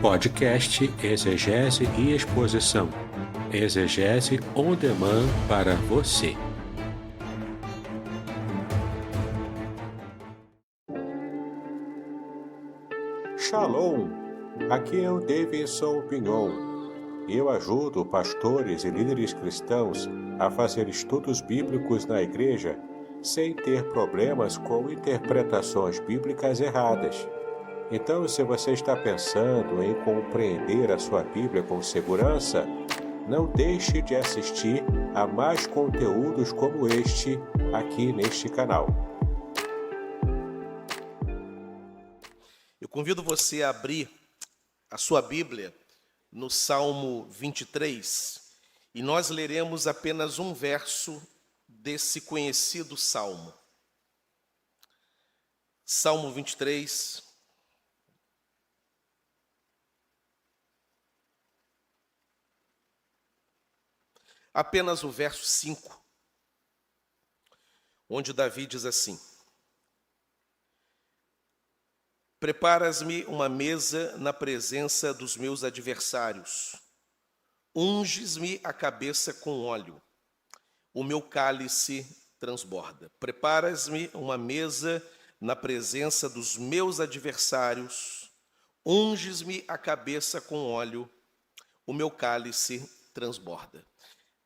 Podcast Exegese e Exposição. Exegese on demand para você. Shalom! Aqui é o Davidson Pignon. Eu ajudo pastores e líderes cristãos a fazer estudos bíblicos na igreja sem ter problemas com interpretações bíblicas erradas. Então, se você está pensando em compreender a sua Bíblia com segurança, não deixe de assistir a mais conteúdos como este aqui neste canal. Eu convido você a abrir a sua Bíblia no Salmo 23 e nós leremos apenas um verso desse conhecido salmo. Salmo 23. Apenas o verso 5, onde Davi diz assim: Preparas-me uma mesa na presença dos meus adversários, unges-me a cabeça com óleo, o meu cálice transborda. Preparas-me uma mesa na presença dos meus adversários, unges-me a cabeça com óleo, o meu cálice transborda.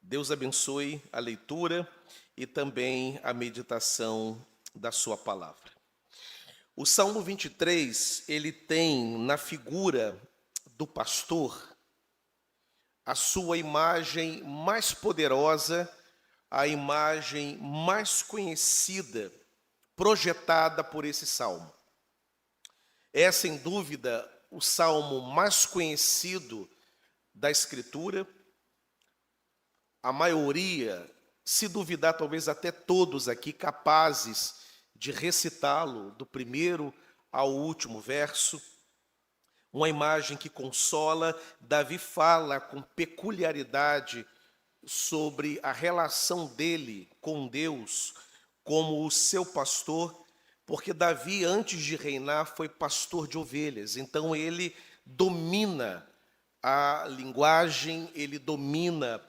Deus abençoe a leitura e também a meditação da sua palavra. O Salmo 23, ele tem na figura do pastor a sua imagem mais poderosa, a imagem mais conhecida, projetada por esse salmo. É, sem dúvida, o salmo mais conhecido da Escritura. A maioria, se duvidar, talvez até todos aqui, capazes de recitá-lo do primeiro ao último verso. Uma imagem que consola. Davi fala com peculiaridade sobre a relação dele com Deus como o seu pastor, porque Davi, antes de reinar, foi pastor de ovelhas. Então ele domina a linguagem, ele domina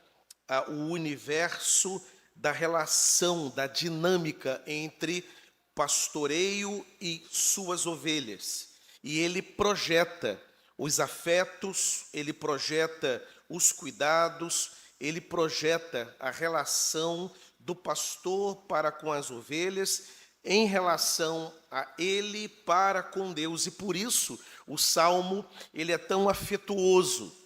o universo da relação, da dinâmica entre pastoreio e suas ovelhas. E ele projeta os afetos, ele projeta os cuidados, ele projeta a relação do pastor para com as ovelhas em relação a ele para com Deus. E por isso o Salmo ele é tão afetuoso.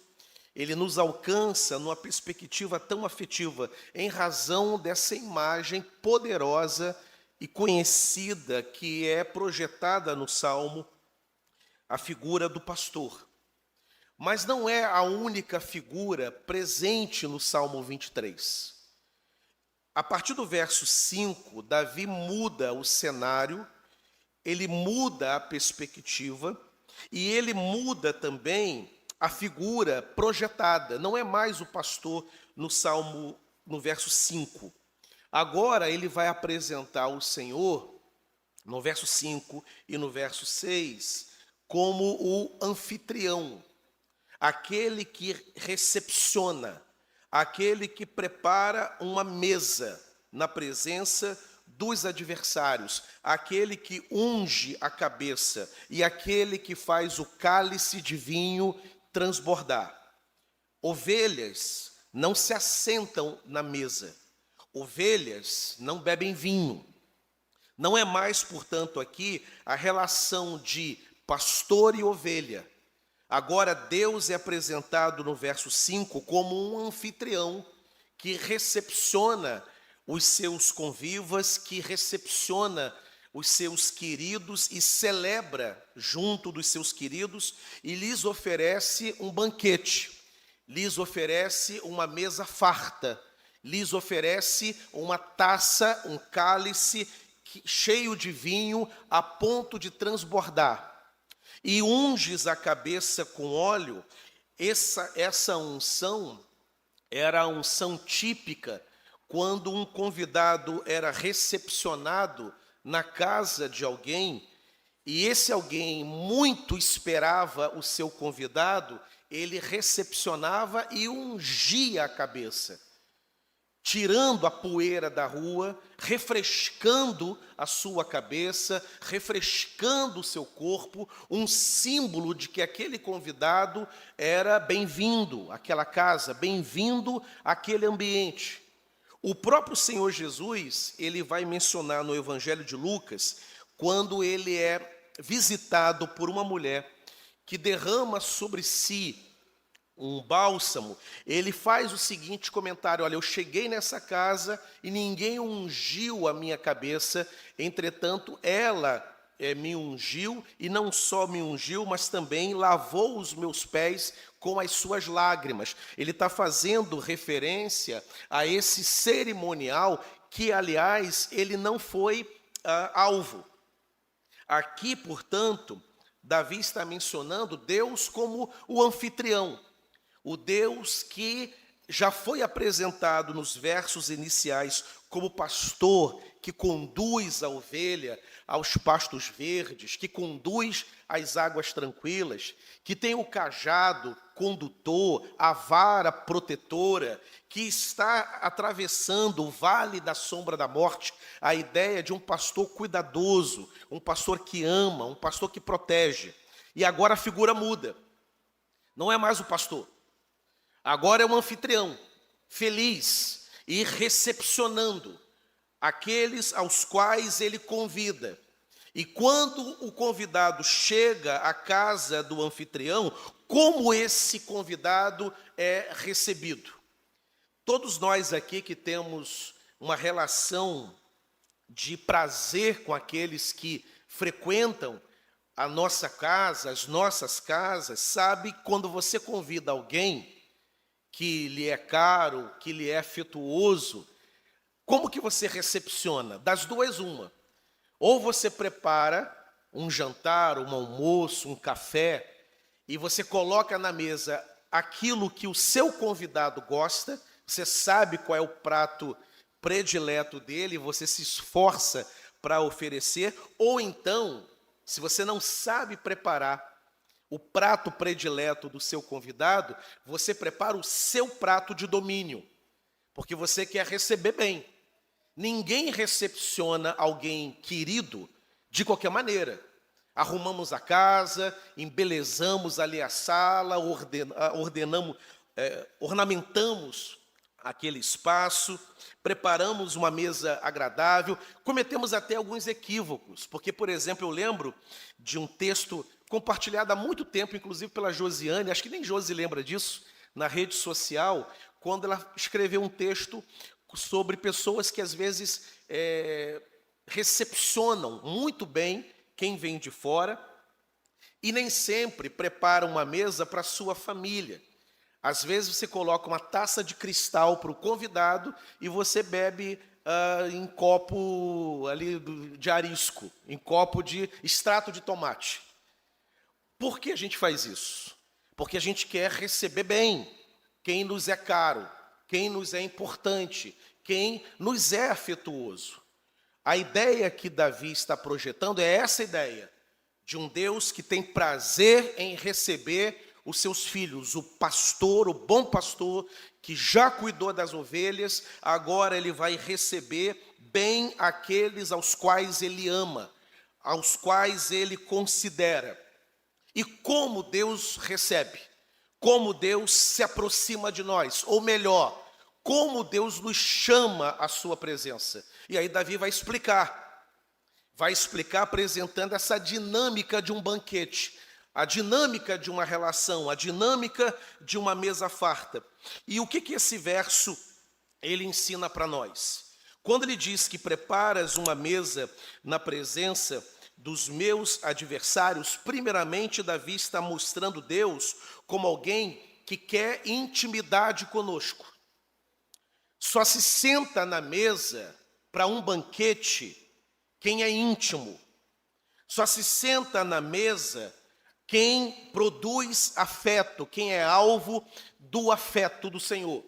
Ele nos alcança numa perspectiva tão afetiva, em razão dessa imagem poderosa e conhecida que é projetada no Salmo, a figura do pastor. Mas não é a única figura presente no Salmo 23. A partir do verso 5, Davi muda o cenário, ele muda a perspectiva e ele muda também a figura projetada. Não é mais o pastor no Salmo, no verso 5. Agora ele vai apresentar o Senhor, no verso 5 e no verso 6, como o anfitrião, aquele que recepciona, aquele que prepara uma mesa na presença dos adversários, aquele que unge a cabeça e aquele que faz o cálice de vinho transbordar. Ovelhas não se assentam na mesa. Ovelhas não bebem vinho. Não é mais, portanto, aqui a relação de pastor e ovelha. Agora Deus é apresentado no verso 5 como um anfitrião que recepciona os seus convivas, que recepciona os seus queridos e celebra junto dos seus queridos e lhes oferece um banquete, lhes oferece uma mesa farta, lhes oferece uma taça, um cálice cheio de vinho a ponto de transbordar. E unges a cabeça com óleo. Essa unção era a unção típica quando um convidado era recepcionado na casa de alguém e esse alguém muito esperava o seu convidado, ele recepcionava e ungia a cabeça, tirando a poeira da rua, refrescando a sua cabeça, refrescando o seu corpo, um símbolo de que aquele convidado era bem-vindo àquela casa, bem-vindo àquele ambiente. O próprio Senhor Jesus, ele vai mencionar no Evangelho de Lucas, quando ele é visitado por uma mulher que derrama sobre si um bálsamo, ele faz o seguinte comentário: olha, eu cheguei nessa casa e ninguém ungiu a minha cabeça, entretanto ela me ungiu, e não só me ungiu, mas também lavou os meus pés com as suas lágrimas. Ele está fazendo referência a esse cerimonial que, aliás, ele não foi alvo. Aqui, portanto, Davi está mencionando Deus como o anfitrião, o Deus que já foi apresentado nos versos iniciais como pastor que conduz a ovelha aos pastos verdes, que conduz às águas tranquilas, que tem o cajado condutor, a vara protetora, que está atravessando o vale da sombra da morte, a ideia de um pastor cuidadoso, um pastor que ama, um pastor que protege. E agora a figura muda, não é mais o pastor. Agora é um anfitrião, feliz e recepcionando aqueles aos quais ele convida. E quando o convidado chega à casa do anfitrião, como esse convidado é recebido? Todos nós aqui que temos uma relação de prazer com aqueles que frequentam a nossa casa, as nossas casas, sabe que quando você convida alguém que lhe é caro, que lhe é afetuoso, como que você recepciona? Das duas, uma. Ou você prepara um jantar, um almoço, um café, e você coloca na mesa aquilo que o seu convidado gosta, você sabe qual é o prato predileto dele, você se esforça para oferecer, ou então, se você não sabe preparar o prato predileto do seu convidado, você prepara o seu prato de domínio, porque você quer receber bem. Ninguém recepciona alguém querido de qualquer maneira. Arrumamos a casa, embelezamos ali a sala, ornamentamos aquele espaço, preparamos uma mesa agradável, cometemos até alguns equívocos, porque, por exemplo, eu lembro de um texto compartilhado há muito tempo, inclusive pela Josiane, acho que nem Josi lembra disso, na rede social, quando ela escreveu um texto sobre pessoas que às vezes recepcionam muito bem quem vem de fora e nem sempre preparam uma mesa para a sua família. Às vezes você coloca uma taça de cristal para o convidado e você bebe em copo ali de arisco, em copo de extrato de tomate. Por que a gente faz isso? Porque a gente quer receber bem quem nos é caro, quem nos é importante, quem nos é afetuoso. A ideia que Davi está projetando é essa ideia de um Deus que tem prazer em receber os seus filhos, o pastor, o bom pastor, que já cuidou das ovelhas, agora ele vai receber bem aqueles aos quais ele ama, aos quais ele considera. E como Deus recebe? Como Deus se aproxima de nós? Ou melhor, como Deus nos chama à sua presença? E aí Davi vai explicar apresentando essa dinâmica de um banquete, a dinâmica de uma relação, a dinâmica de uma mesa farta. E o que esse verso ele ensina para nós? Quando ele diz que preparas uma mesa na presença dos meus adversários, primeiramente Davi está mostrando Deus como alguém que quer intimidade conosco. Só se senta na mesa para um banquete quem é íntimo. Só se senta na mesa quem produz afeto, quem é alvo do afeto do Senhor.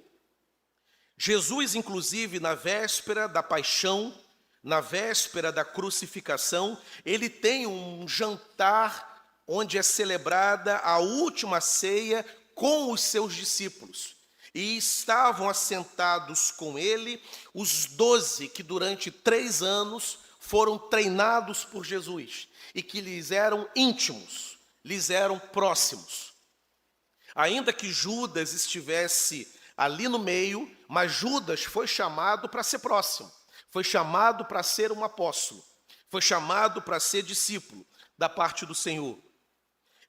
Jesus, inclusive, na véspera da paixão, na véspera da crucificação, ele tem um jantar onde é celebrada a última ceia com os seus discípulos. E estavam assentados com ele os 12 que durante 3 anos foram treinados por Jesus e que lhes eram íntimos, lhes eram próximos. Ainda que Judas estivesse ali no meio, mas Judas foi chamado para ser próximo, foi chamado para ser um apóstolo, foi chamado para ser discípulo da parte do Senhor.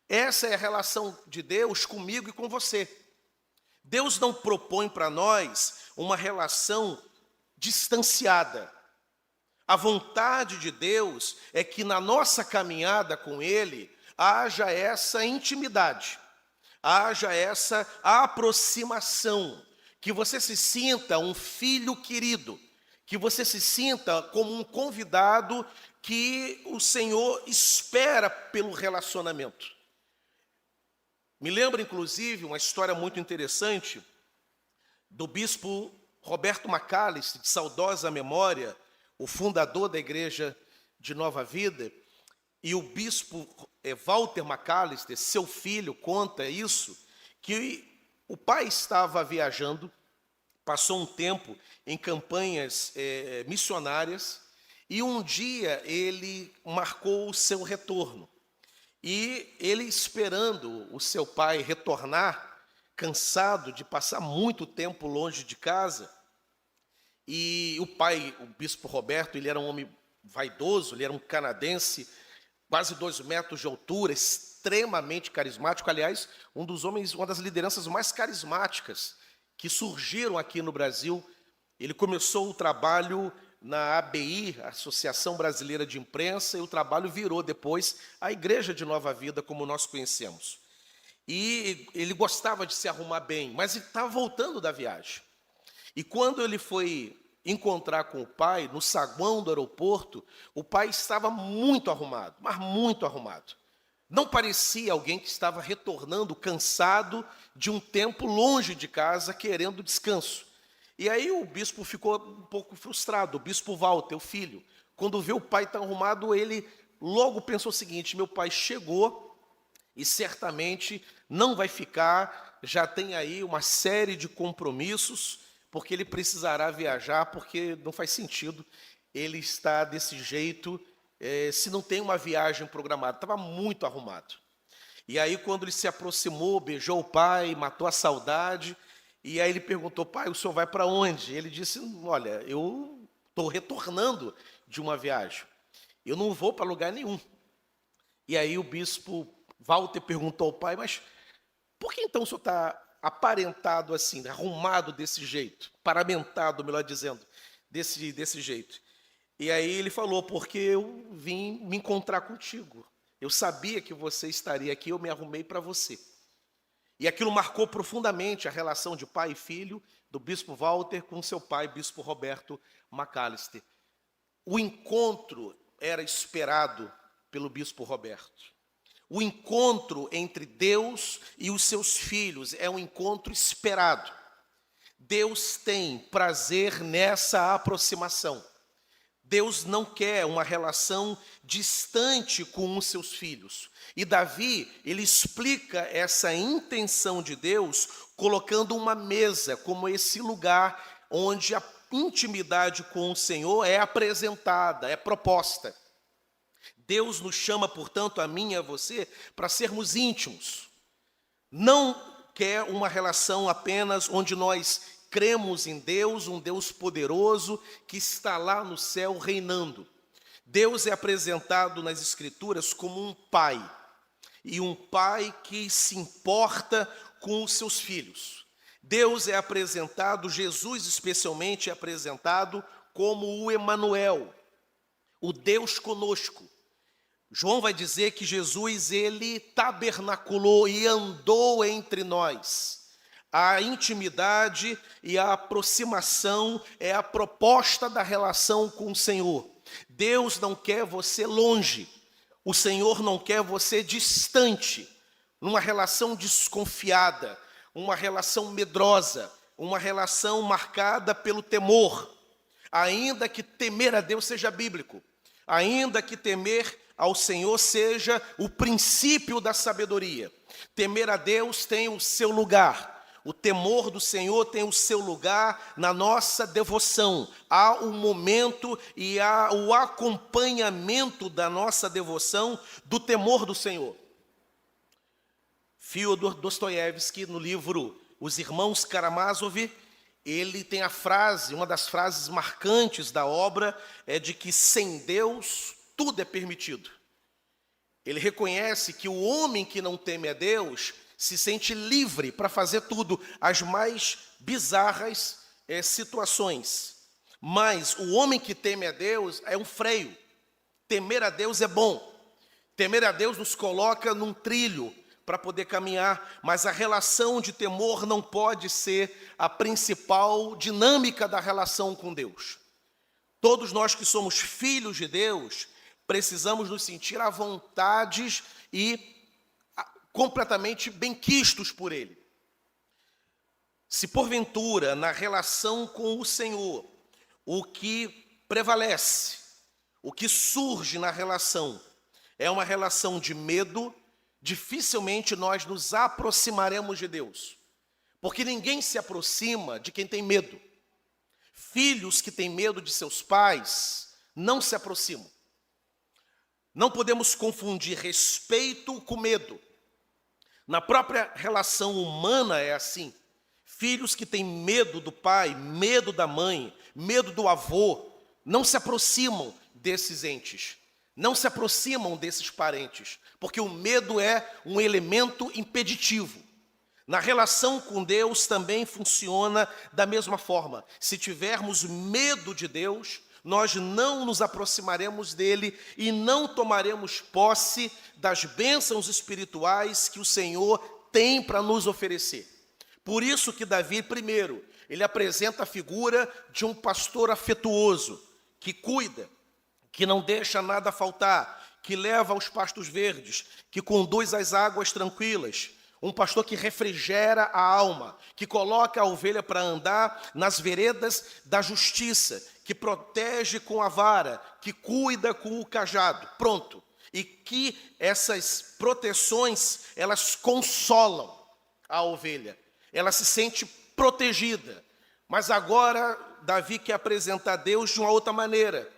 Essa é a relação de Deus comigo e com você. Deus não propõe para nós uma relação distanciada. A vontade de Deus é que na nossa caminhada com Ele haja essa intimidade, haja essa aproximação, que você se sinta um filho querido, que você se sinta como um convidado que o Senhor espera pelo relacionamento. Me lembra, inclusive, uma história muito interessante do bispo Roberto Macalister, de saudosa memória, o fundador da Igreja de Nova Vida, e o bispo Walter Macalister, seu filho, conta isso, que o pai estava viajando, passou um tempo em campanhas missionárias, e um dia ele marcou o seu retorno. E ele esperando o seu pai retornar, cansado de passar muito tempo longe de casa, e o pai, o bispo Roberto, ele era um homem vaidoso, ele era um canadense, quase 2 metros de altura, extremamente carismático, aliás, um dos homens, uma das lideranças mais carismáticas que surgiram aqui no Brasil. Ele começou o trabalho na ABI, Associação Brasileira de Imprensa, e o trabalho virou depois a Igreja de Nova Vida, como nós conhecemos. E ele gostava de se arrumar bem, mas ele estava voltando da viagem. E quando ele foi encontrar com o pai, no saguão do aeroporto, o pai estava muito arrumado, mas muito arrumado. Não parecia alguém que estava retornando cansado de um tempo longe de casa, querendo descanso. E aí o bispo ficou um pouco frustrado, o bispo Walter, o filho. Quando vê o pai tão arrumado, ele logo pensou o seguinte: meu pai chegou e certamente não vai ficar, já tem aí uma série de compromissos, porque ele precisará viajar, porque não faz sentido ele estar desse jeito se não tem uma viagem programada. Estava muito arrumado. E aí, quando ele se aproximou, beijou o pai, matou a saudade, e aí ele perguntou: pai, o senhor vai para onde? Ele disse: olha, eu estou retornando de uma viagem, eu não vou para lugar nenhum. E aí o bispo Walter perguntou ao pai: mas por que então o senhor está aparentado assim, arrumado desse jeito, paramentado, melhor dizendo, desse jeito? E aí ele falou: porque eu vim me encontrar contigo, eu sabia que você estaria aqui, eu me arrumei para você. E aquilo marcou profundamente a relação de pai e filho do bispo Walter com seu pai, bispo Roberto Macalister. O encontro era esperado pelo bispo Roberto. O encontro entre Deus e os seus filhos é um encontro esperado. Deus tem prazer nessa aproximação. Deus não quer uma relação distante com os seus filhos. E Davi, ele explica essa intenção de Deus colocando uma mesa como esse lugar onde a intimidade com o Senhor é apresentada, é proposta. Deus nos chama, portanto, a mim e a você, para sermos íntimos. Não quer uma relação apenas onde nós cremos em Deus, um Deus poderoso que está lá no céu reinando. Deus é apresentado nas Escrituras como um pai, e um pai que se importa com os seus filhos. Deus é apresentado, Jesus especialmente é apresentado como o Emanuel, o Deus conosco. João vai dizer que Jesus, ele tabernaculou e andou entre nós. A intimidade e a aproximação é a proposta da relação com o Senhor. Deus não quer você longe. O Senhor não quer você distante, numa relação desconfiada, uma relação medrosa, uma relação marcada pelo temor. Ainda que temer a Deus seja bíblico, ainda que temer ao Senhor seja o princípio da sabedoria, temer a Deus tem o seu lugar. O temor do Senhor tem o seu lugar na nossa devoção. Há um momento e há o acompanhamento da nossa devoção do temor do Senhor. Fyodor Dostoiévski, no livro Os Irmãos Karamazov, ele tem a frase, uma das frases marcantes da obra, é de que sem Deus tudo é permitido. Ele reconhece que o homem que não teme a Deus se sente livre para fazer tudo, as mais bizarras situações. Mas o homem que teme a Deus é um freio. Temer a Deus é bom. Temer a Deus nos coloca num trilho para poder caminhar, mas a relação de temor não pode ser a principal dinâmica da relação com Deus. Todos nós que somos filhos de Deus, precisamos nos sentir à vontade e completamente benquistos por Ele. Se porventura, na relação com o Senhor, o que prevalece, o que surge na relação, é uma relação de medo, dificilmente nós nos aproximaremos de Deus. Porque ninguém se aproxima de quem tem medo. Filhos que têm medo de seus pais não se aproximam. Não podemos confundir respeito com medo. Na própria relação humana é assim. Filhos que têm medo do pai, medo da mãe, medo do avô, não se aproximam desses entes, não se aproximam desses parentes, porque o medo é um elemento impeditivo. Na relação com Deus também funciona da mesma forma. Se tivermos medo de Deus, nós não nos aproximaremos dele e não tomaremos posse das bênçãos espirituais que o Senhor tem para nos oferecer. Por isso que Davi, primeiro, ele apresenta a figura de um pastor afetuoso, que cuida, que não deixa nada faltar, que leva aos pastos verdes, que conduz às águas tranquilas, um pastor que refrigera a alma, que coloca a ovelha para andar nas veredas da justiça, que protege com a vara, que cuida com o cajado. Pronto. E que essas proteções, elas consolam a ovelha. Ela se sente protegida. Mas agora, Davi quer apresentar Deus de uma outra maneira.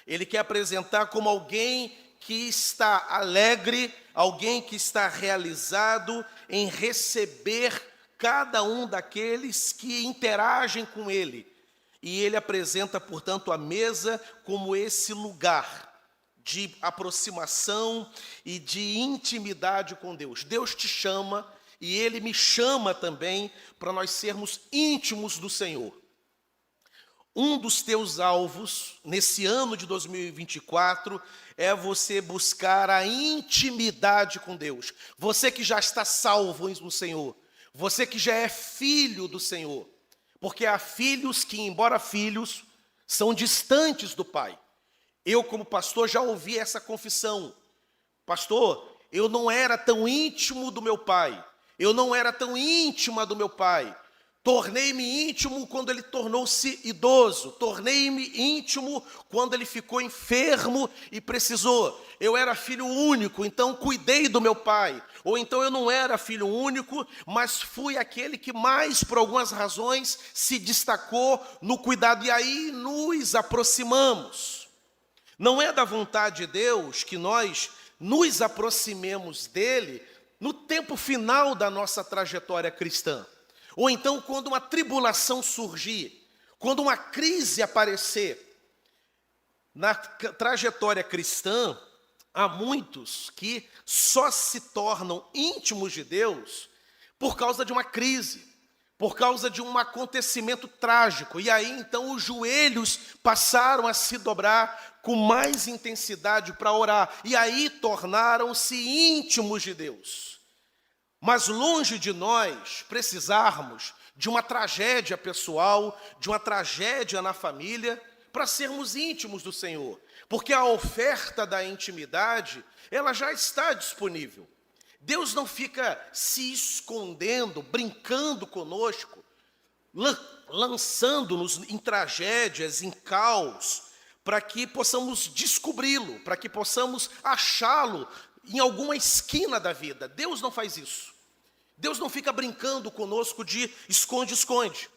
Ele quer apresentar como alguém que está alegre, alguém que está realizado em receber cada um daqueles que interagem com ele. E ele apresenta, portanto, a mesa como esse lugar de aproximação e de intimidade com Deus. Deus te chama e Ele me chama também para nós sermos íntimos do Senhor. Um dos teus alvos, nesse ano de 2024, é você buscar a intimidade com Deus. Você que já está salvo no Senhor, você que já é filho do Senhor. Porque há filhos que, embora filhos, são distantes do Pai. Eu, como pastor, já ouvi essa confissão. Pastor, eu não era tão íntimo do meu pai. Eu não era tão íntima do meu pai. Tornei-me íntimo quando ele tornou-se idoso. Tornei-me íntimo quando ele ficou enfermo e precisou. Eu era filho único, então cuidei do meu pai. Ou então eu não era filho único, mas fui aquele que mais, por algumas razões, se destacou no cuidado. E aí nos aproximamos. Não é da vontade de Deus que nós nos aproximemos dele no tempo final da nossa trajetória cristã. Ou então quando uma tribulação surgir, quando uma crise aparecer. Na trajetória cristã, há muitos que só se tornam íntimos de Deus por causa de uma crise, por causa de um acontecimento trágico. E aí então os joelhos passaram a se dobrar com mais intensidade para orar. E aí tornaram-se íntimos de Deus. Mas longe de nós precisarmos de uma tragédia pessoal, de uma tragédia na família, para sermos íntimos do Senhor. Porque a oferta da intimidade, ela já está disponível. Deus não fica se escondendo, brincando conosco, lançando-nos em tragédias, em caos, para que possamos descobri-lo, para que possamos achá-lo em alguma esquina da vida. Deus não faz isso. Deus não fica brincando conosco de esconde-esconde.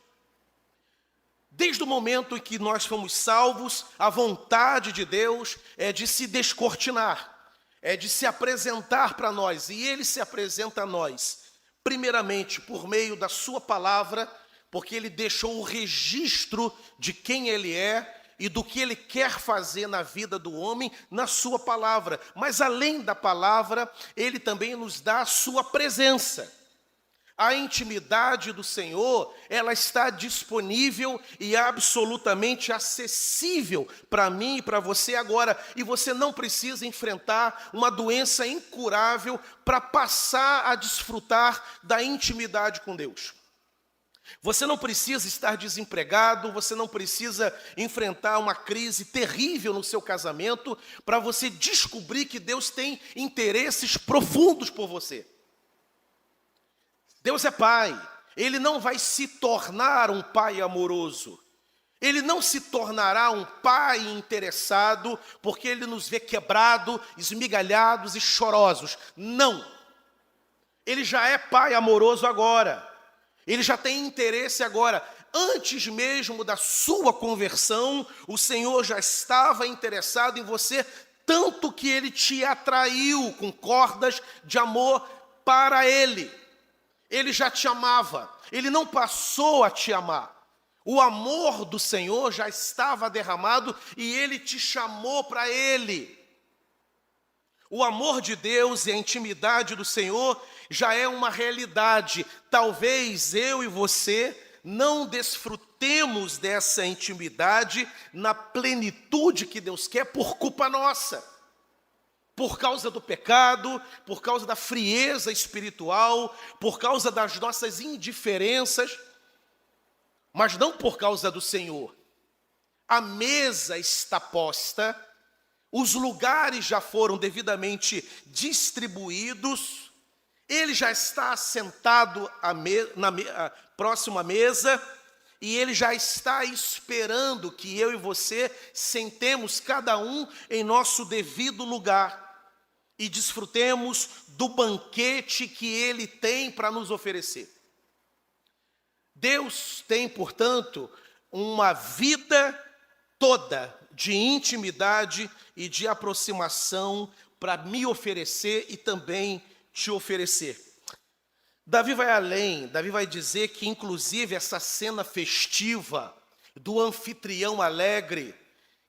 Desde o momento em que nós fomos salvos, a vontade de Deus é de se descortinar, é de se apresentar para nós, e Ele se apresenta a nós, primeiramente por meio da sua palavra, porque Ele deixou o registro de quem Ele é e do que Ele quer fazer na vida do homem na sua palavra. Mas além da palavra, Ele também nos dá a sua presença. A intimidade do Senhor, ela está disponível e absolutamente acessível para mim e para você agora. E você não precisa enfrentar uma doença incurável para passar a desfrutar da intimidade com Deus. Você não precisa estar desempregado, você não precisa enfrentar uma crise terrível no seu casamento para você descobrir que Deus tem interesses profundos por você. Deus é Pai, Ele não vai se tornar um Pai amoroso. Ele não se tornará um Pai interessado porque Ele nos vê quebrado, esmigalhados e chorosos. Não. Ele já é Pai amoroso agora. Ele já tem interesse agora. Antes mesmo da sua conversão, o Senhor já estava interessado em você, tanto que Ele te atraiu com cordas de amor para Ele. Ele já te amava, Ele não passou a te amar. O amor do Senhor já estava derramado e Ele te chamou para Ele. O amor de Deus e a intimidade do Senhor já é uma realidade. Talvez eu e você não desfrutemos dessa intimidade na plenitude que Deus quer por culpa nossa. Por causa do pecado, por causa da frieza espiritual, por causa das nossas indiferenças, mas não por causa do Senhor. A mesa está posta, os lugares já foram devidamente distribuídos, Ele já está assentado na próxima mesa, e Ele já está esperando que eu e você sentemos cada um em nosso devido lugar e desfrutemos do banquete que Ele tem para nos oferecer. Deus tem, portanto, uma vida toda de intimidade e de aproximação para me oferecer e também te oferecer. Davi vai além, Davi vai dizer que inclusive essa cena festiva do anfitrião alegre,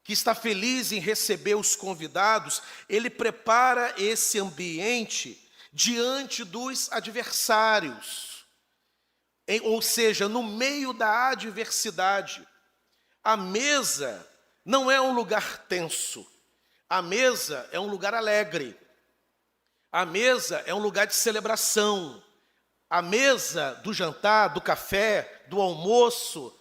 que está feliz em receber os convidados, ele prepara esse ambiente diante dos adversários. Ou seja, no meio da adversidade. A mesa não é um lugar tenso. A mesa é um lugar alegre. A mesa é um lugar de celebração. A mesa do jantar, do café, do almoço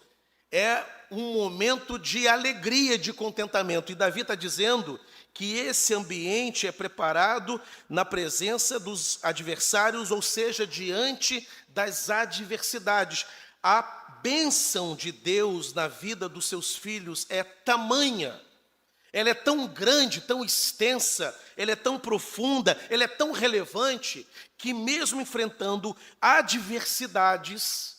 é um momento de alegria, de contentamento. E Davi está dizendo que esse ambiente é preparado na presença dos adversários, ou seja, diante das adversidades. A bênção de Deus na vida dos seus filhos é tamanha, ela é tão grande, tão extensa, ela é tão profunda, ela é tão relevante, que mesmo enfrentando adversidades,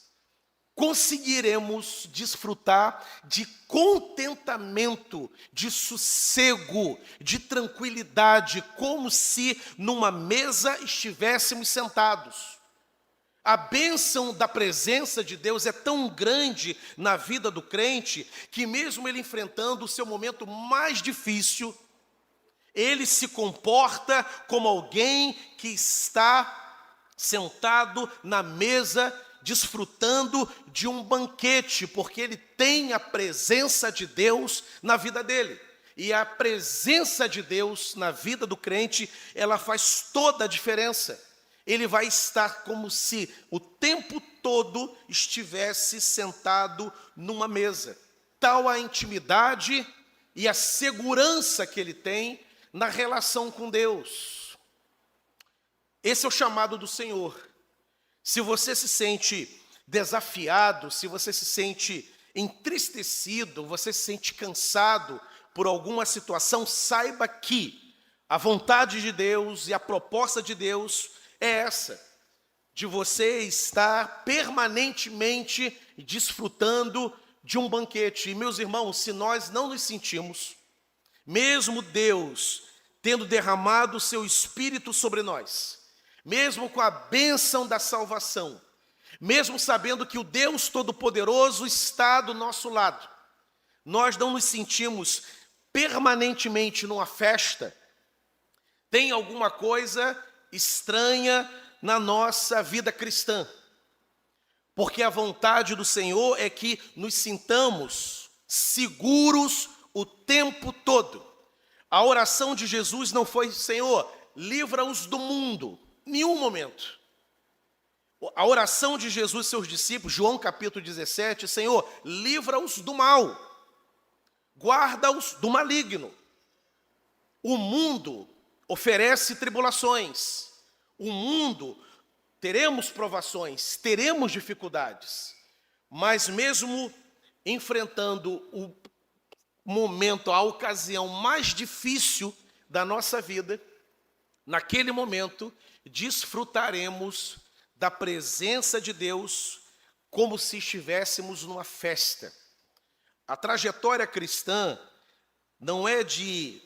conseguiremos desfrutar de contentamento, de sossego, de tranquilidade, como se numa mesa estivéssemos sentados. A bênção da presença de Deus é tão grande na vida do crente, que mesmo ele enfrentando o seu momento mais difícil, ele se comporta como alguém que está sentado na mesa, desfrutando de um banquete, porque ele tem a presença de Deus na vida dele. E a presença de Deus na vida do crente, ela faz toda a diferença. Ele vai estar como se o tempo todo estivesse sentado numa mesa. Tal a intimidade e a segurança que ele tem na relação com Deus. Esse é o chamado do Senhor. Se você se sente desafiado, se você se sente entristecido, você se sente cansado por alguma situação, saiba que a vontade de Deus e a proposta de Deus é essa, de você estar permanentemente desfrutando de um banquete. E, meus irmãos, se nós não nos sentimos, mesmo Deus tendo derramado o seu Espírito sobre nós, mesmo com a bênção da salvação, mesmo sabendo que o Deus Todo-Poderoso está do nosso lado, nós não nos sentimos permanentemente numa festa, tem alguma coisa estranha na nossa vida cristã. Porque a vontade do Senhor é que nos sintamos seguros o tempo todo. A oração de Jesus não foi: Senhor, livra-os do mundo. Nenhum momento. A oração de Jesus e seus discípulos, João capítulo 17, Senhor, livra-os do mal. Guarda-os do maligno. O mundo oferece tribulações. O mundo, teremos provações, teremos dificuldades. Mas mesmo enfrentando o momento, a ocasião mais difícil da nossa vida, naquele momento, desfrutaremos da presença de Deus como se estivéssemos numa festa. A trajetória cristã não é de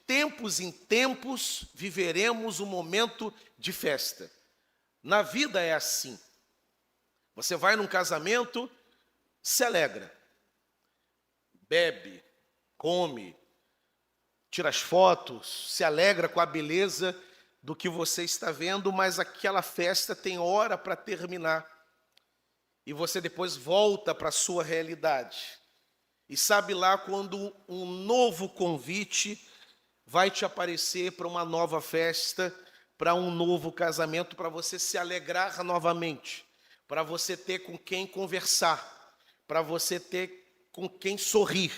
tempos em tempos viveremos um momento de festa. Na vida é assim. Você vai num casamento, se alegra, bebe, come, tira as fotos, se alegra com a beleza do que você está vendo, mas aquela festa tem hora para terminar. E você depois volta para a sua realidade. E sabe lá quando um novo convite vai te aparecer para uma nova festa, para um novo casamento, para você se alegrar novamente, para você ter com quem conversar, para você ter com quem sorrir.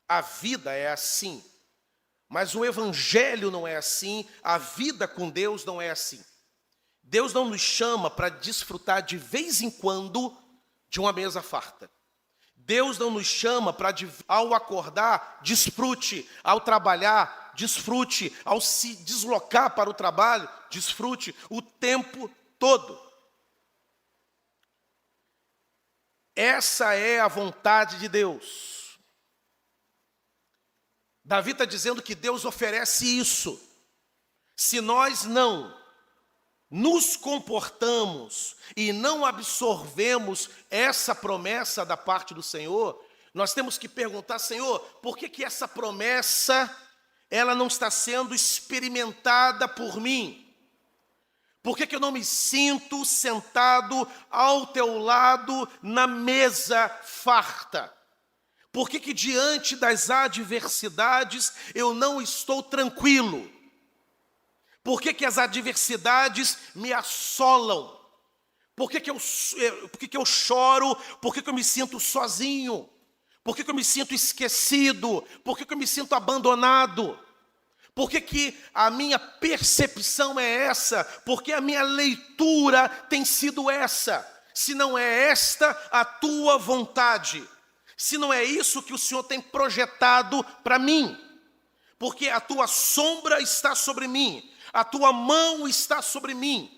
A vida é assim, mas o evangelho não é assim, a vida com Deus não é assim. Deus não nos chama para desfrutar de vez em quando de uma mesa farta. Deus não nos chama para, ao acordar, desfrute, ao trabalhar, desfrute, ao se deslocar para o trabalho, desfrute o tempo todo. Essa é a vontade de Deus. Davi está dizendo que Deus oferece isso. Se nós não nos comportamos e não absorvemos essa promessa da parte do Senhor, nós temos que perguntar: Senhor, por que essa promessa ela não está sendo experimentada por mim? Por que eu não me sinto sentado ao teu lado na mesa farta? Por que diante das adversidades eu não estou tranquilo? Por que as adversidades me assolam? Por que eu choro? Por que eu me sinto sozinho? Por que eu me sinto esquecido? Por que eu me sinto abandonado? Por que a minha percepção é essa? Por que a minha leitura tem sido essa? Se não é esta a tua vontade, se não é isso que o Senhor tem projetado para mim, porque a tua sombra está sobre mim, a tua mão está sobre mim.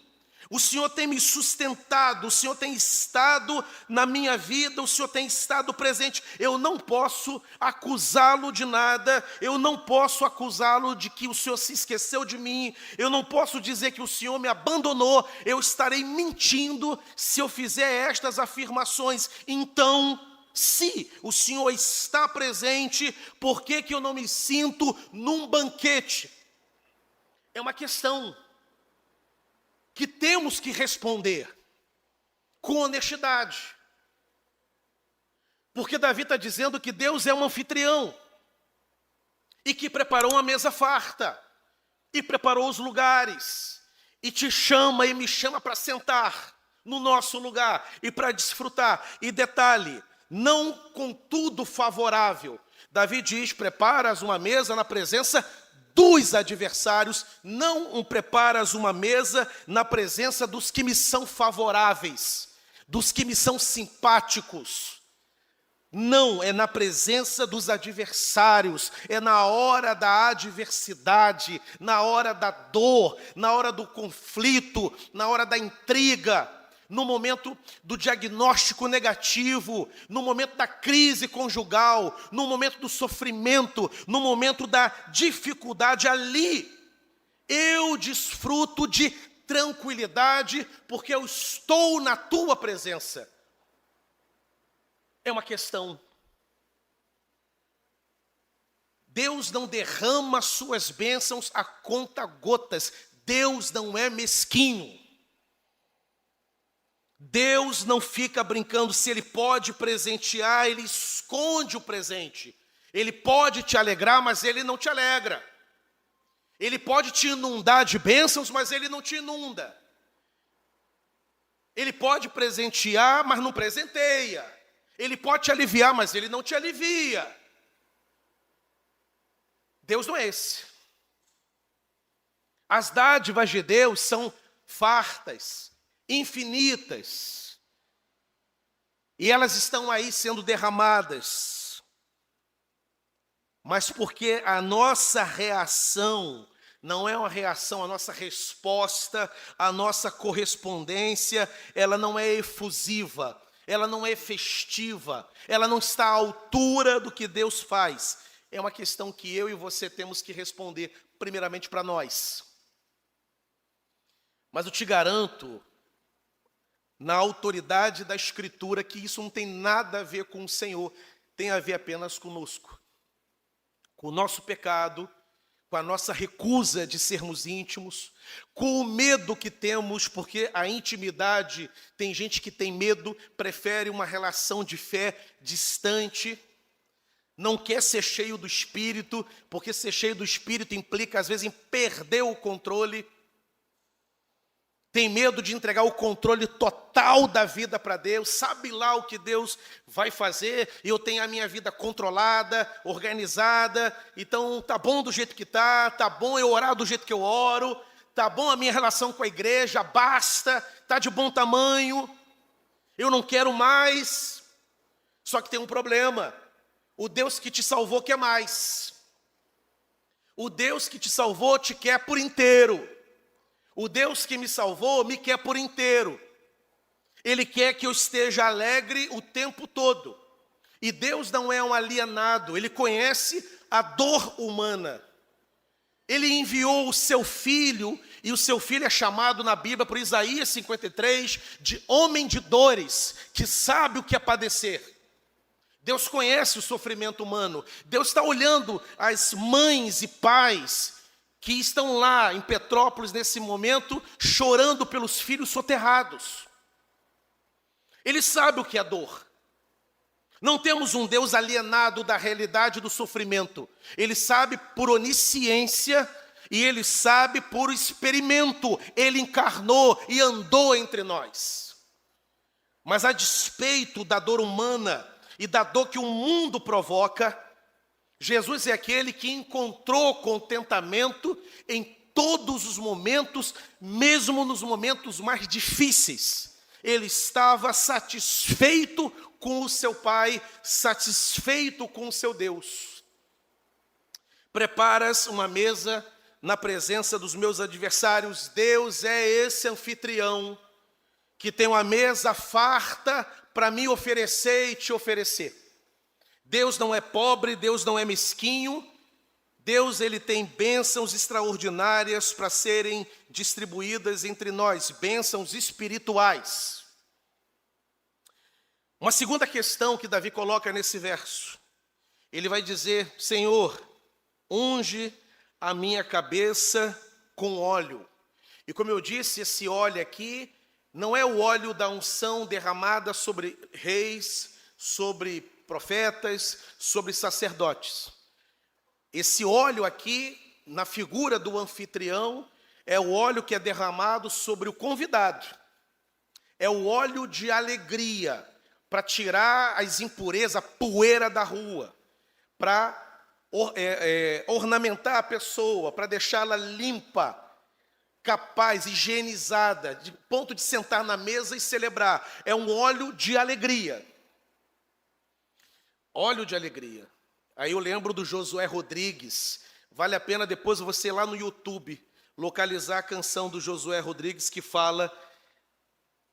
O Senhor tem me sustentado, o Senhor tem estado na minha vida, o Senhor tem estado presente. Eu não posso acusá-lo de nada, eu não posso acusá-lo de que o Senhor se esqueceu de mim, eu não posso dizer que o Senhor me abandonou, eu estarei mentindo se eu fizer estas afirmações. Então, se o Senhor está presente, por que eu não me sinto num banquete? É uma questão que temos que responder com honestidade. Porque Davi está dizendo que Deus é um anfitrião e que preparou uma mesa farta e preparou os lugares e te chama e me chama para sentar no nosso lugar e para desfrutar. E detalhe, não com tudo favorável. Davi diz: preparas uma mesa na presença dos adversários, não preparas uma mesa na presença dos que me são favoráveis. dos que me são simpáticos. Não, é na presença dos adversários, é na hora da adversidade, na hora da dor, na hora do conflito, na hora da intriga, no momento do diagnóstico negativo, no momento da crise conjugal, no momento do sofrimento, no momento da dificuldade. Ali eu desfruto de tranquilidade, porque eu estou na tua presença. É uma questão. Deus não derrama suas bênçãos a conta-gotas. Deus não é mesquinho. Deus não fica brincando. Se Ele pode presentear, Ele esconde o presente. Ele pode te alegrar, mas Ele não te alegra. Ele pode te inundar de bênçãos, mas Ele não te inunda. Ele pode presentear, mas não presenteia. Ele pode te aliviar, mas Ele não te alivia. Deus não é esse. As dádivas de Deus são fartas, infinitas. E elas estão aí sendo derramadas. Mas porque a nossa reação não é uma reação, a nossa resposta, a nossa correspondência, ela não é efusiva. Ela não é festiva, ela não está à altura do que Deus faz. É uma questão que eu e você temos que responder, primeiramente para nós. Mas eu te garanto, na autoridade da Escritura, que isso não tem nada a ver com o Senhor, tem a ver apenas conosco. Com o nosso pecado, com a nossa recusa de sermos íntimos, com o medo que temos, porque a intimidade, tem gente que tem medo, prefere uma relação de fé distante, não quer ser cheio do Espírito, porque ser cheio do Espírito implica, às vezes, em perder o controle. Tem medo de entregar o controle total da vida para Deus, sabe lá o que Deus vai fazer, e eu tenho a minha vida controlada, organizada, então tá bom do jeito que tá bom eu orar do jeito que eu oro, tá bom a minha relação com a igreja, basta, tá de bom tamanho, eu não quero mais. Só que tem um problema, o Deus que te salvou quer mais. O Deus que te salvou te quer por inteiro. O Deus que me salvou me quer por inteiro. Ele quer que eu esteja alegre o tempo todo. E Deus não é um alienado, Ele conhece a dor humana. Ele enviou o seu Filho, e o seu Filho é chamado na Bíblia, por Isaías 53, de homem de dores, que sabe o que é padecer. Deus conhece o sofrimento humano. Deus está olhando as mães e pais que estão lá em Petrópolis nesse momento, chorando pelos filhos soterrados. Ele sabe o que é dor. Não temos um Deus alienado da realidade do sofrimento. Ele sabe por onisciência e Ele sabe por experimento. Ele encarnou e andou entre nós. Mas a despeito da dor humana e da dor que o mundo provoca, Jesus é aquele que encontrou contentamento em todos os momentos, mesmo nos momentos mais difíceis. Ele estava satisfeito com o seu Pai, satisfeito com o seu Deus. Preparas uma mesa na presença dos meus adversários. Deus é esse anfitrião que tem uma mesa farta para me oferecer e te oferecer. Deus não é pobre, Deus não é mesquinho. Deus, Ele tem bênçãos extraordinárias para serem distribuídas entre nós, bênçãos espirituais. Uma segunda questão que Davi coloca nesse verso, ele vai dizer: Senhor, unge a minha cabeça com óleo. E como eu disse, esse óleo aqui não é o óleo da unção derramada sobre reis, sobre profetas, sobre sacerdotes. Esse óleo aqui, na figura do anfitrião, é o óleo que é derramado sobre o convidado. É o óleo de alegria, para tirar as impurezas, a poeira da rua, para ornamentar a pessoa, para deixá-la limpa. capaz, higienizada, de ponto de sentar na mesa e celebrar. É um óleo de alegria. Óleo de alegria. Aí eu lembro do Josué Rodrigues. Vale a pena depois você ir lá no YouTube localizar a canção do Josué Rodrigues, que fala,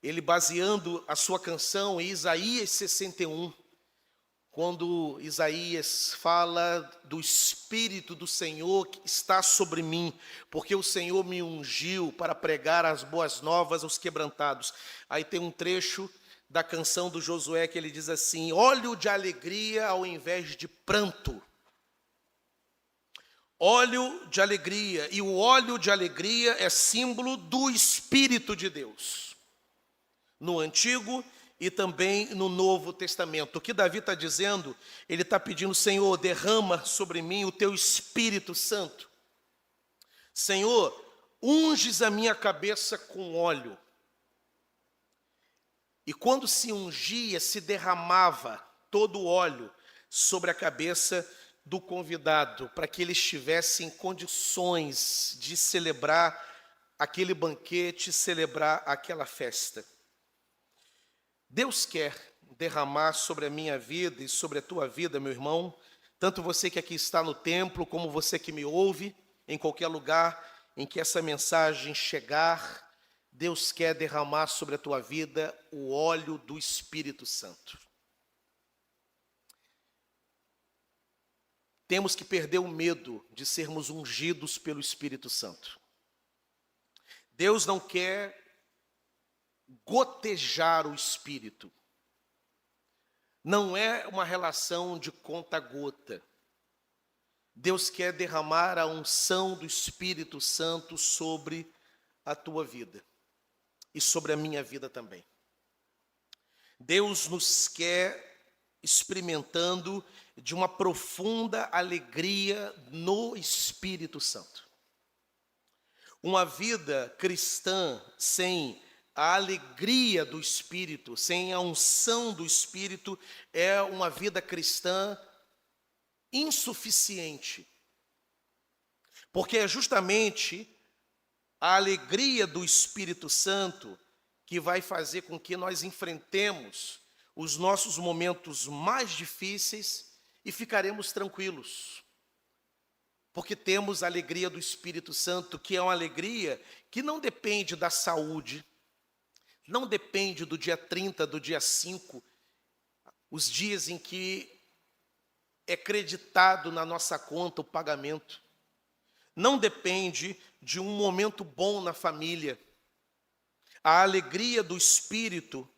ele baseando a sua canção em Isaías 61, quando Isaías fala do Espírito do Senhor que está sobre mim, porque o Senhor me ungiu para pregar as boas novas aos quebrantados. Aí tem um trecho da canção do Josué que ele diz assim: óleo de alegria ao invés de pranto. Óleo de alegria, e o óleo de alegria é símbolo do Espírito de Deus, no Antigo e também no Novo Testamento. O que Davi está dizendo, ele está pedindo: Senhor, derrama sobre mim o teu Espírito Santo. Senhor, unges a minha cabeça com óleo. E quando se ungia, se derramava todo o óleo sobre a cabeça do convidado, para que ele estivesse em condições de celebrar aquele banquete, celebrar aquela festa. Deus quer derramar sobre a minha vida e sobre a tua vida, meu irmão, tanto você que aqui está no templo, como você que me ouve, em qualquer lugar em que essa mensagem chegar, Deus quer derramar sobre a tua vida o óleo do Espírito Santo. Temos que perder o medo de sermos ungidos pelo Espírito Santo. Deus não quer gotejar o Espírito. Não é uma relação de conta-gota. Deus quer derramar a unção do Espírito Santo sobre a tua vida e sobre a minha vida também. Deus nos quer experimentando de uma profunda alegria no Espírito Santo. Uma vida cristã sem a alegria do Espírito, sem a unção do Espírito, é uma vida cristã insuficiente. Porque é justamente a alegria do Espírito Santo que vai fazer com que nós enfrentemos os nossos momentos mais difíceis e ficaremos tranquilos. Porque temos a alegria do Espírito Santo, que é uma alegria que não depende da saúde, não depende do dia 30, do dia 5, os dias em que é creditado na nossa conta o pagamento. Não depende de um momento bom na família. A alegria do Espírito,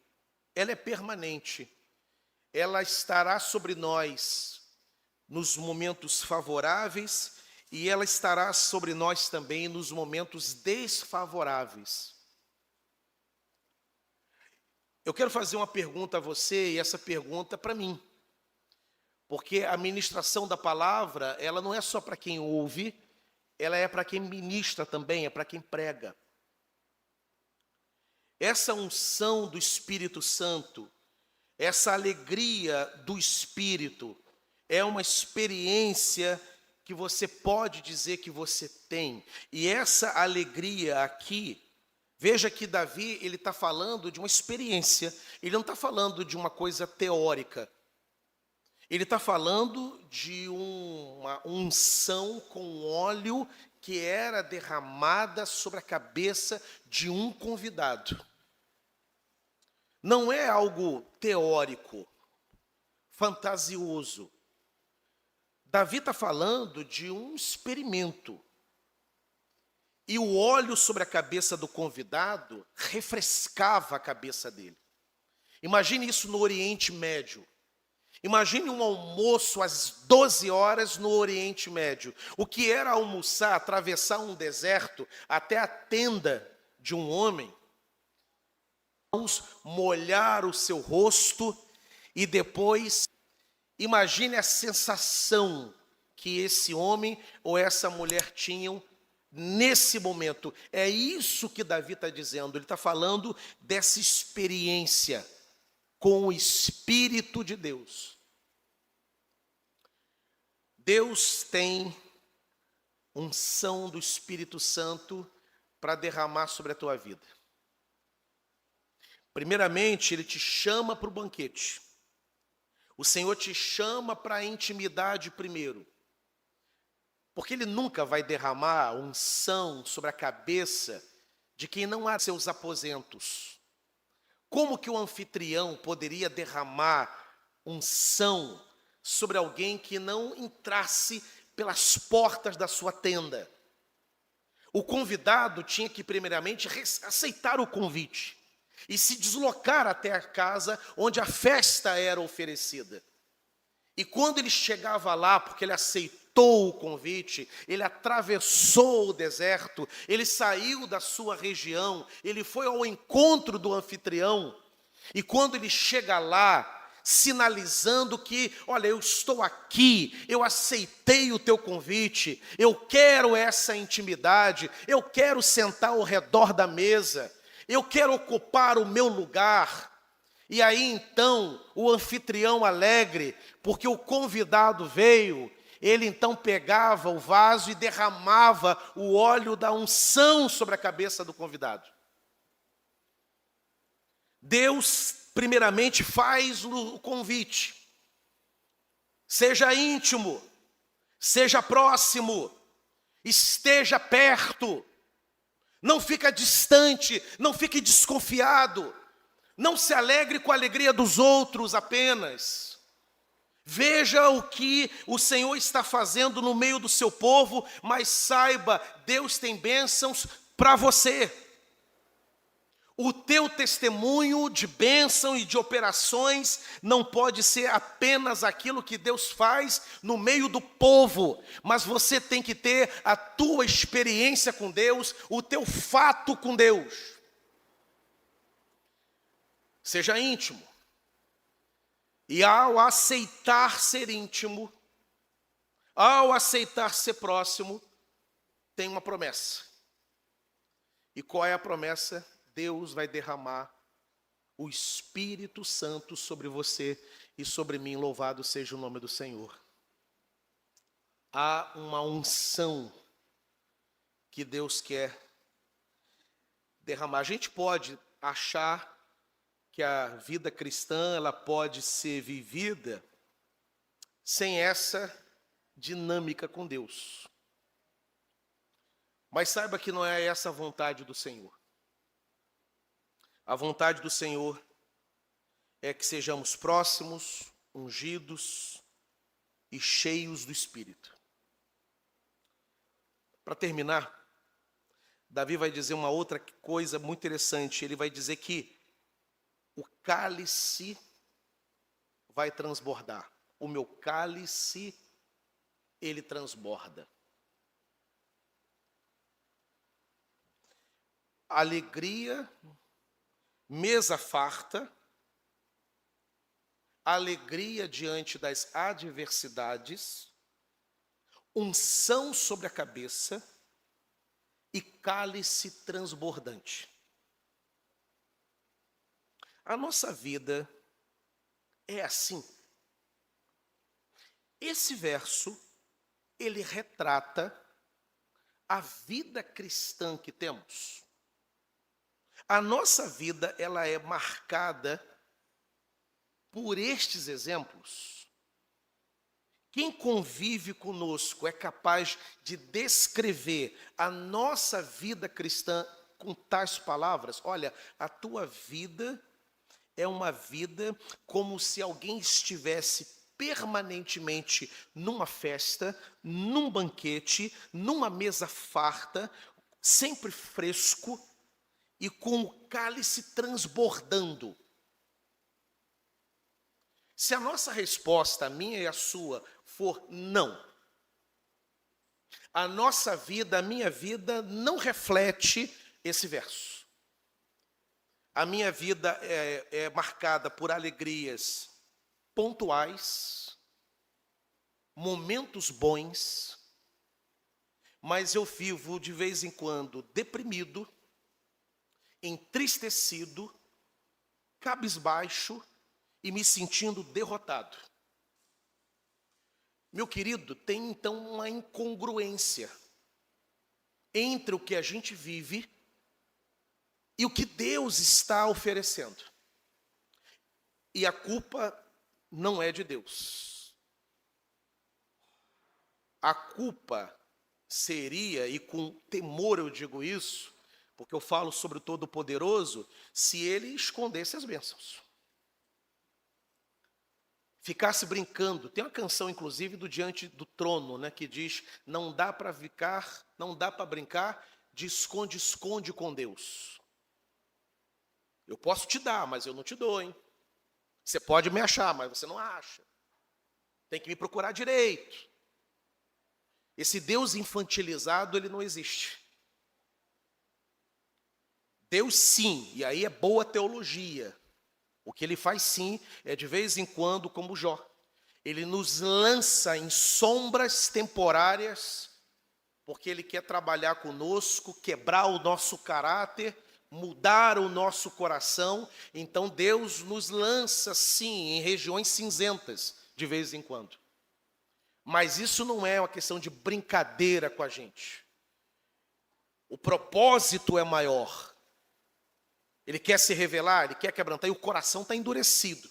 ela é permanente. Ela estará sobre nós nos momentos favoráveis e ela estará sobre nós também nos momentos desfavoráveis. Eu quero fazer uma pergunta a você e essa pergunta para mim. Porque a ministração da palavra, ela não é só para quem ouve, ela é para quem ministra também, é para quem prega. Essa unção do Espírito Santo, essa alegria do Espírito, é uma experiência que você pode dizer que você tem. E essa alegria aqui, veja que Davi, ele está falando de uma experiência, ele não está falando de uma coisa teórica. Ele está falando de uma unção com óleo que era derramada sobre a cabeça de um convidado. Não é algo teórico, fantasioso. Davi está falando de um experimento. E o óleo sobre a cabeça do convidado refrescava a cabeça dele. Imagine isso no Oriente Médio. Imagine um almoço às 12 horas no Oriente Médio. O que era almoçar, atravessar um deserto até a tenda de um homem, molhar o seu rosto e depois, imagine a sensação que esse homem ou essa mulher tinham nesse momento. É isso que Davi está dizendo. Ele está falando dessa experiência com o Espírito de Deus. Deus tem unção do Espírito Santo para derramar sobre a tua vida. Primeiramente, Ele te chama para o banquete. O Senhor te chama para a intimidade primeiro. Porque Ele nunca vai derramar unção sobre a cabeça de quem não há seus aposentos. Como que o anfitrião poderia derramar unção sobre alguém que não entrasse pelas portas da sua tenda? O convidado tinha que primeiramente aceitar o convite e se deslocar até a casa onde a festa era oferecida. E quando ele chegava lá, porque ele aceitou o convite, ele atravessou o deserto, ele saiu da sua região, ele foi ao encontro do anfitrião, e quando ele chega lá, sinalizando que, olha, eu estou aqui, eu aceitei o teu convite, eu quero essa intimidade, eu quero sentar ao redor da mesa, eu quero ocupar o meu lugar. E aí então, o anfitrião alegre, porque o convidado veio, ele então pegava o vaso e derramava o óleo da unção sobre a cabeça do convidado. Deus, primeiramente, faz o convite. Seja íntimo, seja próximo, esteja perto, não fica distante, não fique desconfiado. Não se alegre com a alegria dos outros apenas. Veja o que o Senhor está fazendo no meio do seu povo, mas saiba, Deus tem bênçãos para você. O teu testemunho de bênção e de operações não pode ser apenas aquilo que Deus faz no meio do povo, mas você tem que ter a tua experiência com Deus, o teu fato com Deus. Seja íntimo. E ao aceitar ser íntimo, ao aceitar ser próximo, tem uma promessa. E qual é a promessa? Deus vai derramar o Espírito Santo sobre você e sobre mim. Louvado seja o nome do Senhor. Há uma unção que Deus quer derramar. A gente pode achar que a vida cristã ela pode ser vivida sem essa dinâmica com Deus. Mas saiba que não é essa a vontade do Senhor. A vontade do Senhor é que sejamos próximos, ungidos e cheios do Espírito. Para terminar, Davi vai dizer uma outra coisa muito interessante. Ele vai dizer que o cálice vai transbordar. O meu cálice, ele transborda. Alegria, mesa farta, alegria diante das adversidades, unção sobre a cabeça e cálice transbordante. A nossa vida é assim. Esse verso, ele retrata a vida cristã que temos. A nossa vida, ela é marcada por estes exemplos. Quem convive conosco é capaz de descrever a nossa vida cristã com tais palavras. Olha, a tua vida é uma vida como se alguém estivesse permanentemente numa festa, num banquete, numa mesa farta, sempre fresco e com o cálice transbordando. Se a nossa resposta, a minha e a sua, for não, a nossa vida, a minha vida não reflete esse verso. A minha vida é marcada por alegrias pontuais, momentos bons, mas eu vivo de vez em quando deprimido, entristecido, cabisbaixo e me sentindo derrotado. Meu querido, tem então uma incongruência entre o que a gente vive e o que Deus está oferecendo. E a culpa não é de Deus. A culpa seria, e com temor eu digo isso, porque eu falo sobre o Todo-Poderoso, se ele escondesse as bênçãos. Ficasse brincando. Tem uma canção, inclusive, do Diante do Trono, né, que diz, não dá para brincar de esconde-esconde com Deus. Eu posso te dar, mas eu não te dou, hein? Você pode me achar, mas você não acha. Tem que me procurar direito. Esse Deus infantilizado, ele não existe. Deus sim, e aí é boa teologia. O que ele faz sim, é de vez em quando, como Jó. Ele nos lança em sombras temporárias, porque ele quer trabalhar conosco, quebrar o nosso caráter, mudar o nosso coração. Então Deus nos lança sim em regiões cinzentas, de vez em quando. Mas isso não é uma questão de brincadeira com a gente. O propósito é maior. Ele quer se revelar, ele quer quebrantar, e o coração está endurecido.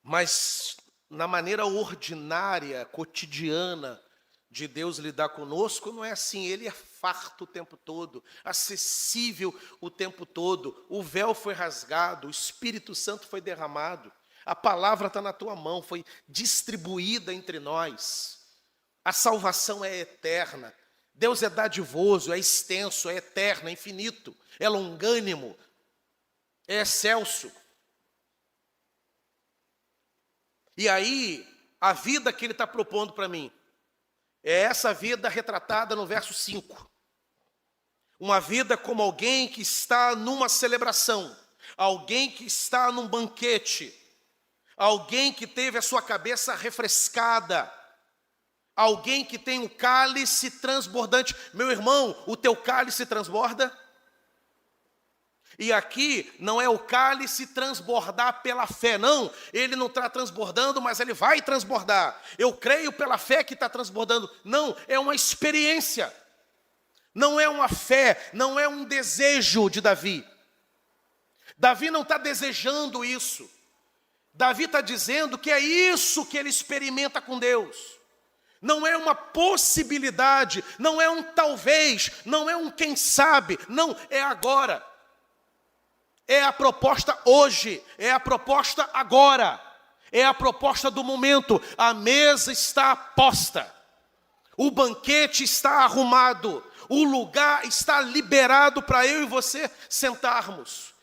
Mas na maneira ordinária, cotidiana de Deus lidar conosco, não é assim. Ele é farto o tempo todo, acessível o tempo todo. O véu foi rasgado, o Espírito Santo foi derramado. A palavra está na tua mão, foi distribuída entre nós. A salvação é eterna. Deus é dadivoso, é extenso, é eterno, é infinito, é longânimo, é excelso. E aí, a vida que ele está propondo para mim é essa vida retratada no verso 5. Uma vida como alguém que está numa celebração, alguém que está num banquete, alguém que teve a sua cabeça refrescada, alguém que tem um cálice transbordante. Meu irmão, o teu cálice transborda? E aqui não é o cálice transbordar pela fé, não. Ele não está transbordando, mas ele vai transbordar. Eu creio pela fé que está transbordando. Não, é uma experiência. Não é uma fé, não é um desejo de Davi. Davi não está desejando isso. Davi está dizendo que é isso que ele experimenta com Deus. Não é uma possibilidade, não é um talvez, não é um quem sabe, não, é agora. É a proposta hoje, é a proposta agora, é a proposta do momento. A mesa está posta, o banquete está arrumado, o lugar está liberado para eu e você sentarmos.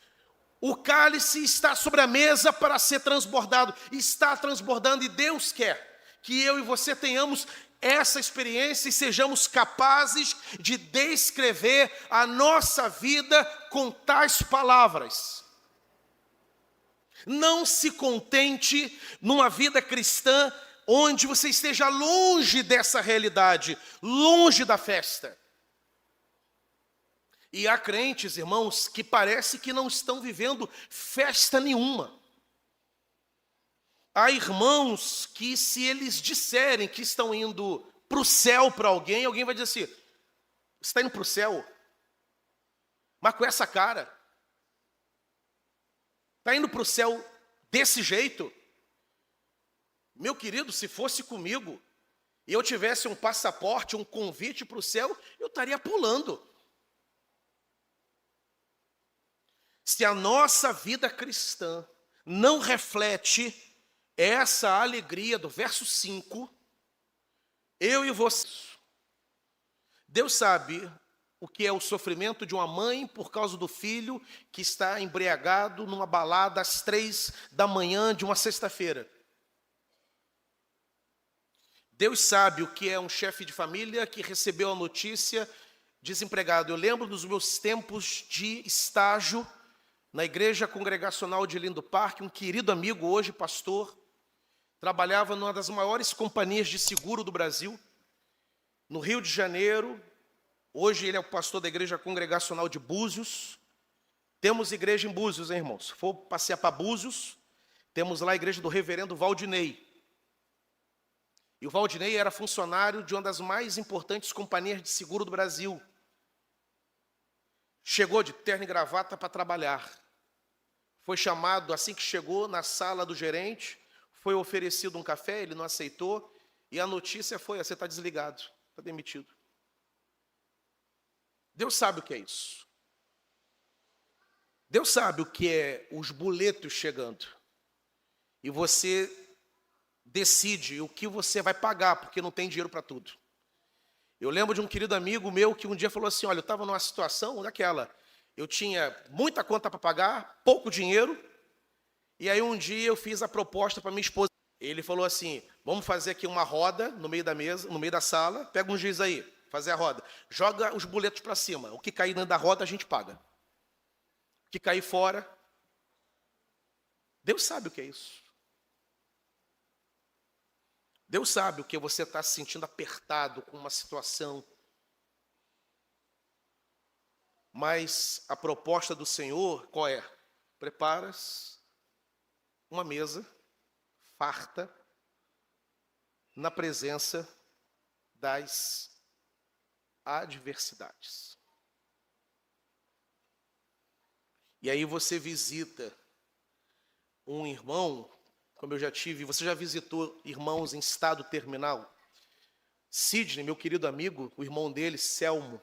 O cálice está sobre a mesa para ser transbordado, está transbordando, e Deus quer que eu e você tenhamos essa experiência e sejamos capazes de descrever a nossa vida com tais palavras. Não se contente numa vida cristã onde você esteja longe dessa realidade, longe da festa. E há crentes, irmãos, que parece que não estão vivendo festa nenhuma. Há irmãos que, se eles disserem que estão indo para o céu para alguém, alguém vai dizer assim: você está indo para o céu? Mas com essa cara? Está indo para o céu desse jeito? Meu querido, se fosse comigo e eu tivesse um passaporte, um convite para o céu, eu estaria pulando. Se a nossa vida cristã não reflete essa alegria do verso 5, eu e você, Deus sabe o que é o sofrimento de uma mãe por causa do filho que está embriagado numa balada às 3 da manhã de uma sexta-feira. Deus sabe o que é um chefe de família que recebeu a notícia desempregado. Eu lembro dos meus tempos de estágio na Igreja Congregacional de Lindo Parque, um querido amigo, hoje pastor, trabalhava numa das maiores companhias de seguro do Brasil, no Rio de Janeiro. Hoje ele é o pastor da Igreja Congregacional de Búzios. Temos igreja em Búzios, hein, irmãos? Se for passear para Búzios, temos lá a igreja do reverendo Valdinei. E o Valdinei era funcionário de uma das mais importantes companhias de seguro do Brasil. Chegou de terno e gravata para trabalhar. Foi chamado, assim que chegou, na sala do gerente, foi oferecido um café, ele não aceitou, e a notícia foi: você está desligado, está demitido. Deus sabe o que é isso. Deus sabe o que é os boletos chegando. E você decide o que você vai pagar, porque não tem dinheiro para tudo. Eu lembro de um querido amigo meu que um dia falou assim: olha, eu estava numa situação daquela, eu tinha muita conta para pagar, pouco dinheiro, e aí um dia eu fiz a proposta para minha esposa. Ele falou assim: vamos fazer aqui uma roda no meio da mesa, no meio da sala, pega um giz aí, fazer a roda, joga os boletos para cima, o que cair dentro da roda a gente paga. O que cair fora, Deus sabe o que é isso. Deus sabe o que você está se sentindo apertado com uma situação. Mas a proposta do Senhor, qual é? Preparas uma mesa farta na presença das adversidades. E aí você visita um irmão, como eu já tive, você já visitou irmãos em estado terminal? Sidney, meu querido amigo, o irmão dele, Selmo.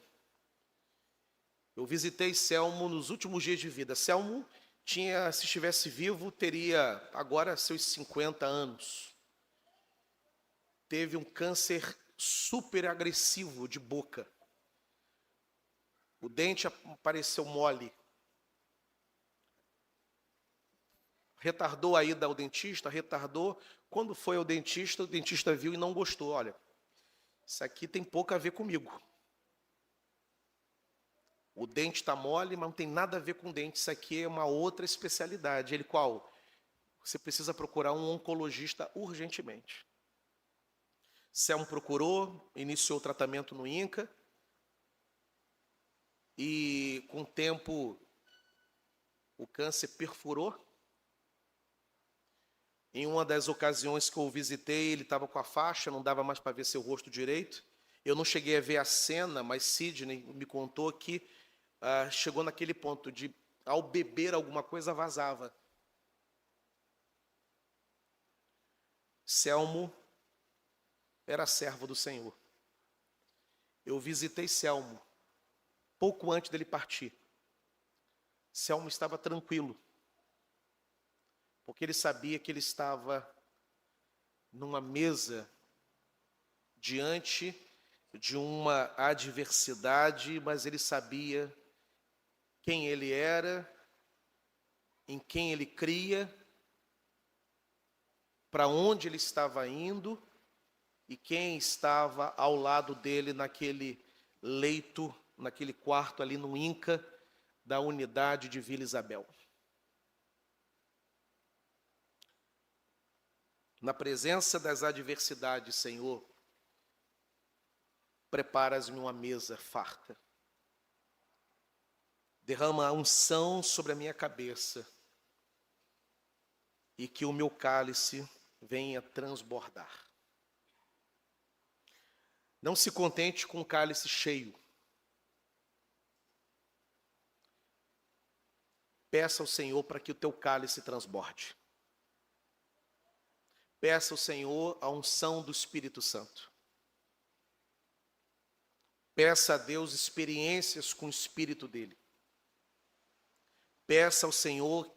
Eu visitei Selmo nos últimos dias de vida. Selmo tinha, se estivesse vivo, teria agora seus 50 anos. Teve um câncer super agressivo de boca. O dente apareceu mole. Retardou a ida ao dentista, retardou. Quando foi ao dentista, o dentista viu e não gostou. Olha, isso aqui tem pouco a ver comigo. O dente está mole, mas não tem nada a ver com o dente. Isso aqui é uma outra especialidade. Ele, qual? Você precisa procurar um oncologista urgentemente. Selmo procurou, iniciou o tratamento no INCA. E, com o tempo, o câncer perfurou. Em uma das ocasiões que eu o visitei, ele estava com a faixa, não dava mais para ver seu rosto direito. Eu não cheguei a ver a cena, mas Sidney me contou que chegou naquele ponto de, ao beber alguma coisa, vazava. Selmo era servo do Senhor. Eu visitei Selmo pouco antes dele partir. Selmo estava tranquilo, porque ele sabia que ele estava numa mesa diante de uma adversidade, mas ele sabia quem ele era, em quem ele cria, para onde ele estava indo e quem estava ao lado dele naquele leito, naquele quarto ali no INCA da unidade de Vila Isabel. Na presença das adversidades, Senhor, preparas-me uma mesa farta. Derrama a unção sobre a minha cabeça e que o meu cálice venha transbordar. Não se contente com o cálice cheio. Peça ao Senhor para que o teu cálice transborde. Peça ao Senhor a unção do Espírito Santo. Peça a Deus experiências com o Espírito dele. Peça ao Senhor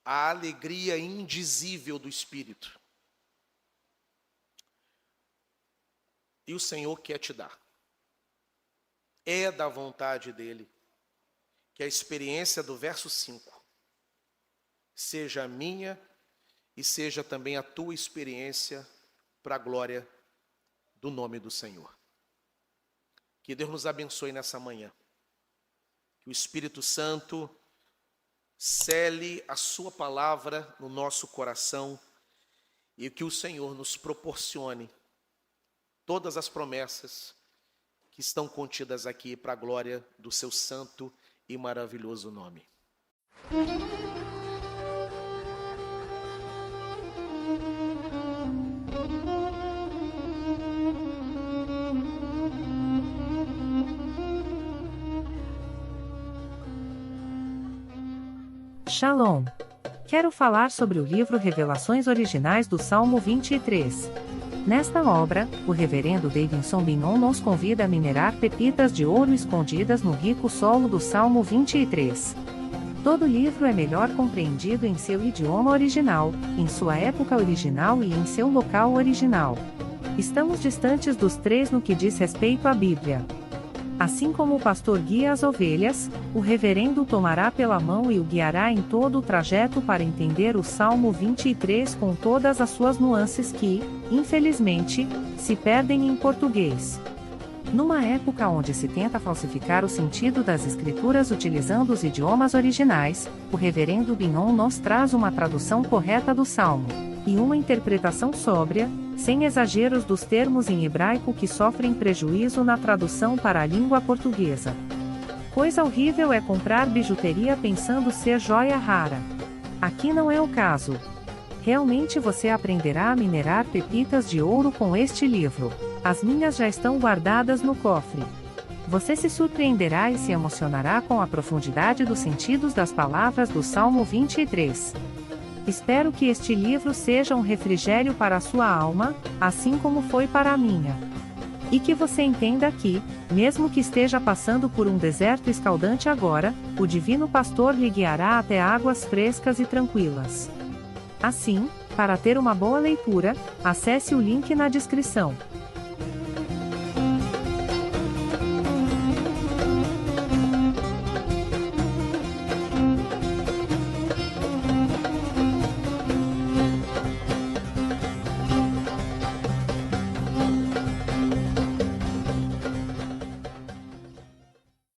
a alegria indizível do Espírito. E o Senhor quer te dar. É da vontade dele que a experiência do verso 5 seja a minha e seja também a tua experiência para a glória do nome do Senhor. Que Deus nos abençoe nessa manhã. Que o Espírito Santo cele a sua palavra no nosso coração e que o Senhor nos proporcione todas as promessas que estão contidas aqui para a glória do seu santo e maravilhoso nome. Shalom! Quero falar sobre o livro Revelações Originais do Salmo 23. Nesta obra, o reverendo Davidson Bignon nos convida a minerar pepitas de ouro escondidas no rico solo do Salmo 23. Todo livro é melhor compreendido em seu idioma original, em sua época original e em seu local original. Estamos distantes dos três no que diz respeito à Bíblia. Assim como o pastor guia as ovelhas, o reverendo o tomará pela mão e o guiará em todo o trajeto para entender o Salmo 23 com todas as suas nuances que, infelizmente, se perdem em português. Numa época onde se tenta falsificar o sentido das escrituras utilizando os idiomas originais, o reverendo Bignon nos traz uma tradução correta do Salmo, e uma interpretação sóbria, sem exageros dos termos em hebraico que sofrem prejuízo na tradução para a língua portuguesa. Coisa horrível é comprar bijuteria pensando ser joia rara. Aqui não é o caso. Realmente você aprenderá a minerar pepitas de ouro com este livro. As minhas já estão guardadas no cofre. Você se surpreenderá e se emocionará com a profundidade dos sentidos das palavras do Salmo 23. Espero que este livro seja um refrigério para a sua alma, assim como foi para a minha. E que você entenda que, mesmo que esteja passando por um deserto escaldante agora, o Divino Pastor lhe guiará até águas frescas e tranquilas. Assim, para ter uma boa leitura, acesse o link na descrição.